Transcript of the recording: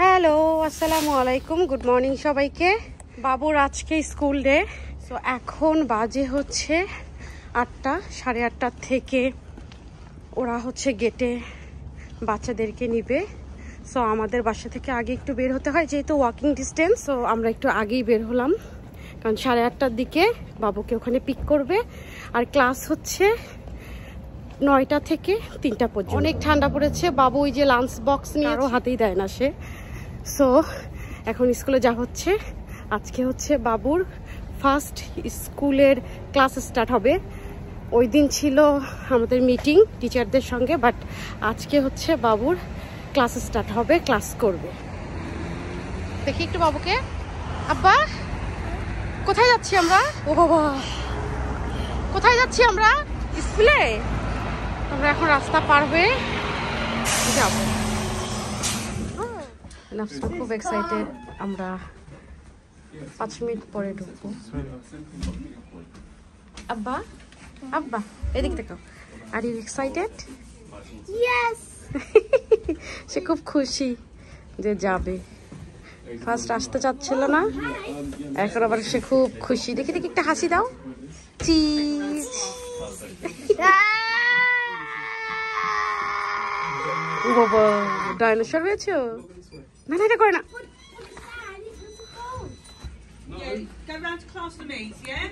Hello, আসসালামু আলাইকুম, good morning সবাইকে। বাবুর আজকে স্কুল ডে। সো এখন বাজে হচ্ছে 8টা, 8:30 থেকে ওরা হচ্ছে গেটে বাচ্চাদেরকে নিবে। সো আমাদের বাসা থেকে আগে একটু বের হতে হয়, যেহেতু ওয়াকিং ডিস্টেন্স। সো আমরা একটু আগেই বের হলাম, কারণ 8:30টার দিকে বাবুকে ওখানে পিক করবে। আর ক্লাস হচ্ছে 9টা থেকে 3টা পর্যন্ত। অনেক ঠান্ডা পড়েছে, বাবু ওই যে লাঞ্চ বক্স নিয়ে আরও হাতেই দেয় না সে। সো এখন স্কুলে যা হচ্ছে, আজকে হচ্ছে বাবুর ফার্স্ট স্কুলের ক্লাস স্টার্ট হবে। ওই দিন ছিল আমাদের মিটিং টিচারদের সঙ্গে, বাট আজকে হচ্ছে বাবুর ক্লাস স্টার্ট হবে, ক্লাস করবে। দেখি একটু বাবুকে। আব্বা, কোথায় যাচ্ছি আমরা? ও বাবা, কোথায় যাচ্ছি আমরা? স্কুলে। আমরা এখন রাস্তা পার হয়ে যাবো। নাফসা খুব এক্সাইটেড। আমরা 5 মিনিট পরে ঢুকবো। আব্বা, আব্বা এদিক দেখো। Are you excited? Yes. সে খুব খুশি যে যাবে। ফার্স্ট আসতে চাচ্ছিল না, এখন আবার সে খুব খুশি। দেখি দেখি একটা হাসি দাও। চিজ। ও বাবা, ডাইনোসর হয়েছে। না না, এটা করে না। Yeah, go round to class for me, yeah?